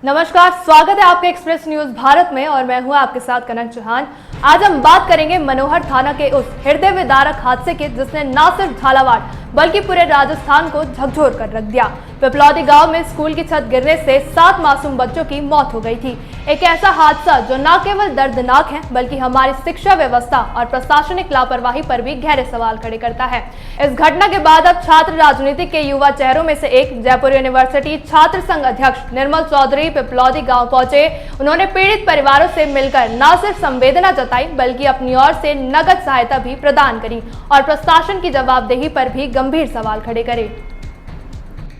नमस्कार, स्वागत है आपके एक्सप्रेस न्यूज भारत में और मैं हूं आपके साथ कनक चौहान। आज हम बात करेंगे मनोहर थाना के उस हृदय विदारक हादसे के जिसने न सिर्फ झालावाड़ बल्कि पूरे राजस्थान को झकझोर कर रख दिया। पिपलौदी गांव में स्कूल की छत गिरने से 7 मासूम बच्चों की मौत हो गई थी। एक ऐसा हादसा जो न केवल दर्दनाक है बल्कि हमारी शिक्षा व्यवस्था और प्रशासनिक लापरवाही पर भी गहरे सवाल खड़े करता है। इस घटना के बाद अब छात्र राजनीति के युवा चेहरों में से एक जयपुर यूनिवर्सिटी छात्र संघ अध्यक्ष निर्मल चौधरी पिपलौदी गांव पहुंचे। उन्होंने पीड़ित परिवारों से मिलकर न सिर्फ संवेदना जताई बल्कि अपनी ओर से नगद सहायता भी प्रदान करी और प्रशासन की जवाबदेही पर भी गंभीर सवाल खड़े करे।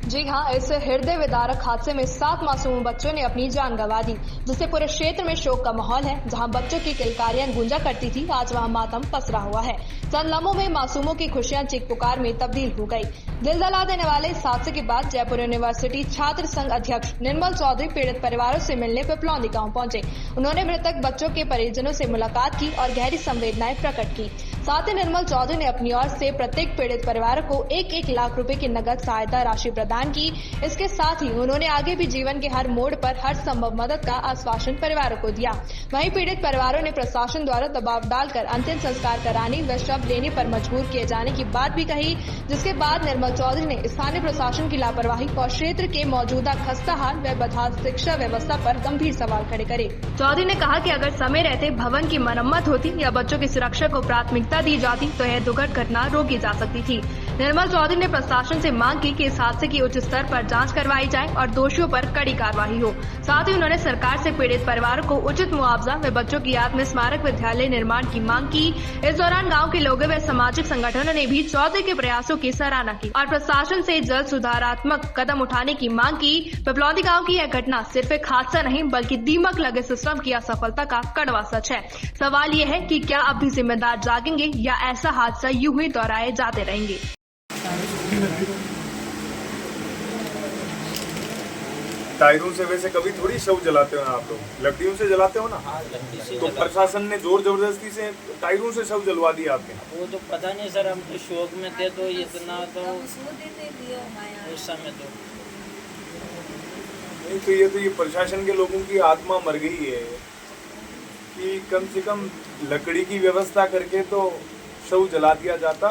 जी हाँ, इस हृदय विदारक हादसे में 7 मासूम बच्चों ने अपनी जान गंवा दी, जिससे पूरे क्षेत्र में शोक का माहौल है। जहां बच्चों की किलकारियां गूंजा करती थी, आज वहां मातम पसरा हुआ है। चंद लम्हों में मासूमों की खुशियां चीख पुकार में तब्दील हो गई। दिल दहला देने वाले इस हादसे के बाद जयपुर यूनिवर्सिटी छात्र संघ अध्यक्ष निर्मल चौधरी पीड़ित परिवारों से मिलने पिपलौदी गाँव पहुंचे। उन्होंने मृतक बच्चों के परिजनों से मुलाकात की और गहरी संवेदनाएं प्रकट की। साथ ही निर्मल चौधरी ने अपनी ओर से प्रत्येक पीड़ित परिवार को 1-1 लाख रुपए की नगद सहायता राशि प्रदान की। इसके साथ ही उन्होंने आगे भी जीवन के हर मोड़ पर हर संभव मदद का आश्वासन परिवारों को दिया। वहीं पीड़ित परिवारों ने प्रशासन द्वारा दबाव डालकर अंतिम संस्कार कराने व शव लेने पर मजबूर किए जाने की बात भी कही, जिसके बाद निर्मल चौधरी ने स्थानीय प्रशासन की लापरवाही और क्षेत्र के मौजूदा खस्ता हाल व बदहाल शिक्षा व्यवस्था पर गंभीर सवाल खड़े करे। चौधरी ने कहा कि अगर समय रहते भवन की मरम्मत होती या बच्चों की सुरक्षा को प्राथमिकता दी जाती तो यह दुखद घटना रोकी जा सकती थी। निर्मल चौधरी ने प्रशासन से मांग की कि इस हादसे की उच्च स्तर पर जांच करवाई जाए और दोषियों पर कड़ी कार्रवाई हो। साथ ही उन्होंने सरकार से पीड़ित परिवारों को उचित मुआवजा व बच्चों की याद में स्मारक विद्यालय निर्माण की मांग की। इस दौरान गांव के लोगों व सामाजिक संगठनों ने भी चौधरी के प्रयासों की सराहना की और प्रशासन से जल्द सुधारात्मक कदम उठाने की मांग की। पिपलौदी गाँव की यह घटना सिर्फ एक हादसा नहीं बल्कि दीमक लगे सिस्टम की असफलता का कड़वा सच है। सवाल ये है कि क्या अब भी जिम्मेदार जागेंगे या ऐसा हादसा यूं ही दोहराए जाते रहेंगे। टायरों से वैसे कभी थोड़ी शव जलाते हो ना आप लोग, लकड़ियों से जलाते हो ना। तो प्रशासन ने जोर जबरदस्ती से टायरों से शव जलवा दिया आपके। वो तो पता नहीं सर, हम तो शौक में थे तो इतना तो उस समय तो नहीं। तो ये प्रशासन के लोगों की आत्मा मर गई है कि कम से कम लकड़ी की व्यवस्था करके तो शव जला दिया जाता।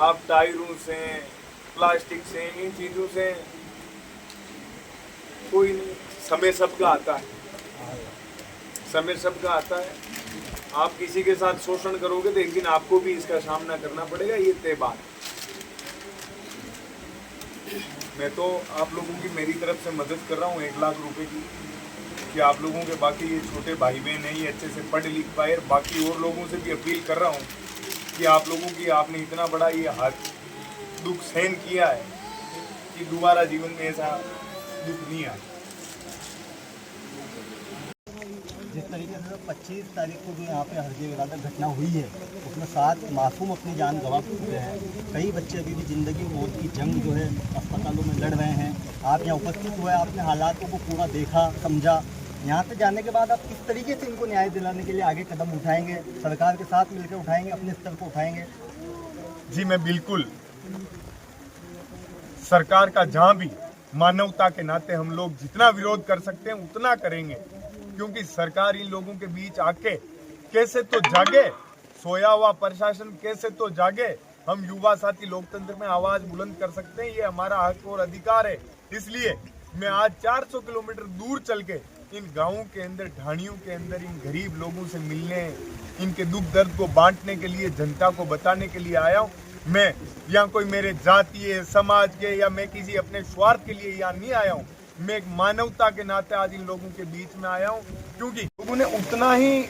आप टायरों से, प्लास्टिक से, इन चीजों से कोई नहीं। समय सबका आता है, समय सबका आता है। आप किसी के साथ शोषण करोगे तो एक दिन आपको भी इसका सामना करना पड़ेगा, ये तय बात। मैं तो आप लोगों की मेरी तरफ से मदद कर रहा हूँ 1 लाख रुपए की, कि आप लोगों के बाकी ये छोटे भाई बहन हैं, ये अच्छे से पढ़ लिख पाए। बाकी और लोगों से भी अपील कर रहा हूँ कि आप लोगों की, आपने इतना बड़ा ये दुख सहन किया है कि दोबारा जीवन में ऐसा दुख नहीं आए। जिस तरीके से 25 तारीख को जो यहाँ पे हृदय विदारक घटना हुई है उसमें 7 मासूम अपनी जान गंवा चुके हैं। कई बच्चे अभी भी जिंदगी मौत की जंग जो है अस्पतालों में लड़ रहे हैं। आप यहाँ उपस्थित हुए, आपने हालातों को पूरा देखा, समझा। यहाँ पे जाने के बाद आप किस तरीके से इनको न्याय दिलाने के लिए आगे कदम उठाएंगे? सरकार के साथ मिलकर उठाएंगे, अपने स्तर पर उठाएंगे? जी मैं बिल्कुल सरकार का जहां भी मानवता के नाते हम लोग जितना विरोध कर सकते हैं उतना करेंगे, क्योंकि सरकार इन लोगों के बीच आके कैसे तो जागे, सोया हुआ प्रशासन कैसे तो जागे। हम युवा साथी लोकतंत्र में आवाज बुलंद कर सकते हैं, ये हमारा हक और अधिकार है। इसलिए मैं आज 400 किलोमीटर दूर चल के इन गाँवों के अंदर, ढाणियों के अंदर इन गरीब लोगों से मिलने, इनके दुख दर्द को बांटने के लिए, जनता को बताने के लिए आया हूँ। मैं यहाँ कोई मेरे जातीय समाज के या मैं किसी अपने स्वार्थ के लिए यहाँ नहीं आया हूँ। मैं एक मानवता के नाते आज इन लोगों के बीच में आया हूँ, क्योंकि लोगों ने उतना ही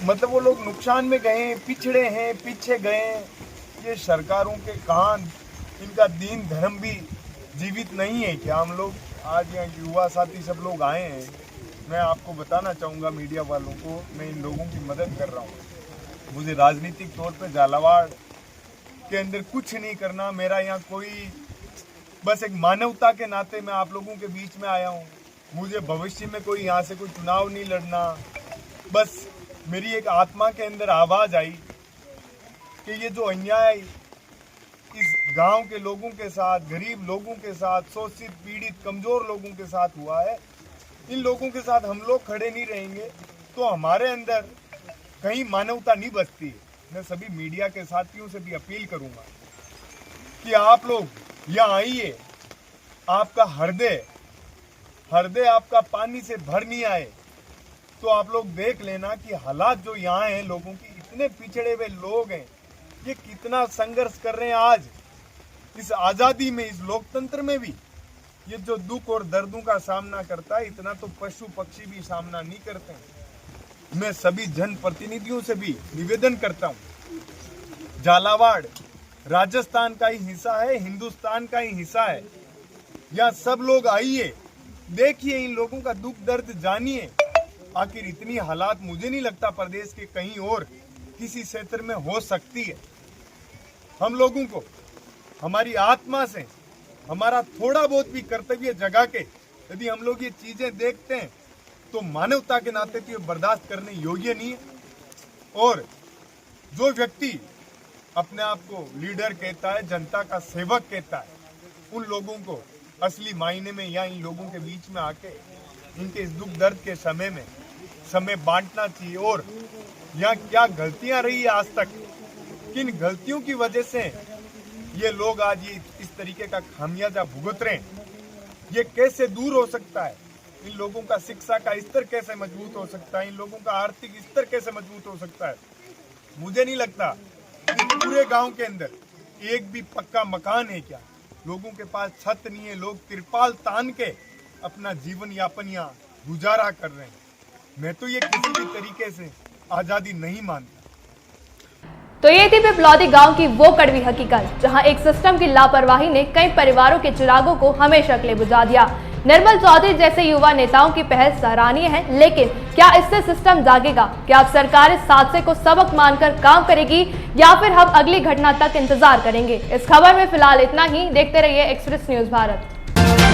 मतलब वो लोग नुकसान में गए, पिछड़े हैं, पीछे गए। ये सरकारों के कान, इनका दीन धर्म भी जीवित नहीं है क्या? हम लोग आज यहाँ युवा साथी सब लोग आए हैं। मैं आपको बताना चाहूँगा मीडिया वालों को, मैं इन लोगों की मदद कर रहा हूँ। मुझे राजनीतिक तौर पर झालावाड़ के अंदर कुछ नहीं करना। मेरा यहाँ कोई, बस एक मानवता के नाते मैं आप लोगों के बीच में आया हूँ। मुझे भविष्य में कोई यहाँ से कोई चुनाव नहीं लड़ना। बस मेरी एक आत्मा के अंदर आवाज़ आई कि ये जो अन्याय इस गांव के लोगों के साथ, गरीब लोगों के साथ, शोषित, पीड़ित, कमजोर लोगों के साथ हुआ है, इन लोगों के साथ हम लोग खड़े नहीं रहेंगे तो हमारे अंदर कहीं मानवता नहीं बचती है। मैं सभी मीडिया के साथियों से भी अपील करूंगा कि आप लोग यहाँ आइए, आपका हृदय आपका पानी से भर नहीं आए तो आप लोग देख लेना कि हालात जो यहाँ हैं लोगों की, इतने पिछड़े हुए लोग हैं, ये कितना संघर्ष कर रहे हैं आज इस आजादी में, इस लोकतंत्र में भी। ये जो दुख और दर्दों का सामना करता है, इतना तो पशु पक्षी भी सामना नहीं करते हैं। मैं सभी जनप्रतिनिधियों से भी निवेदन करता हूँ, झालावाड़ राजस्थान का ही हिस्सा है, हिंदुस्तान का ही हिस्सा है। यहाँ सब लोग आइए, देखिए इन लोगों का दुख दर्द जानिए। आखिर इतनी हालात मुझे नहीं लगता प्रदेश के कहीं और किसी क्षेत्र में हो सकती है। हम लोगों को हमारी आत्मा से हमारा थोड़ा बहुत भी कर्तव्य जगा के यदि हम लोग ये चीजें देखते हैं तो मानवता के नाते तो ये बर्दाश्त करने योग्य नहीं है। और जो व्यक्ति अपने आप को लीडर कहता है, जनता का सेवक कहता है, उन लोगों को असली मायने में या इन लोगों के बीच में आके इनके इस दुख दर्द के समय बांटना चाहिए। और यहाँ क्या गलतियां रही है आज तक, किन गलतियों की वजह से ये लोग आज ये इस तरीके का खामियाजा भुगत रहे हैं, ये कैसे दूर हो सकता है। इन लोगों का शिक्षा का स्तर कैसे मजबूत हो सकता है, इन लोगों का आर्थिक स्तर कैसे मजबूत हो सकता है। मुझे नहीं लगता कि पूरे गांव के अंदर एक भी पक्का मकान है क्या, लोगों के पास छत नहीं है, लोग तिरपाल तान के अपना जीवन यापन यहाँ गुजारा कर रहे हैं। मैं तो ये किसी भी तरीके से आजादी नहीं मानता। तो ये थी पिपलौदी गांव की वो कड़वी हकीकत, जहां एक सिस्टम की लापरवाही ने कई परिवारों के चिरागों को हमेशा के लिए बुझा दिया। निर्मल चौधरी जैसे युवा नेताओं की पहल सराहनीय है, लेकिन क्या इससे सिस्टम जागेगा? क्या अब सरकार इस हादसे को सबक मानकर काम करेगी या फिर हम अगली घटना तक इंतजार करेंगे? इस खबर में फिलहाल इतना ही। देखते रहिए एक्सप्रेस न्यूज भारत।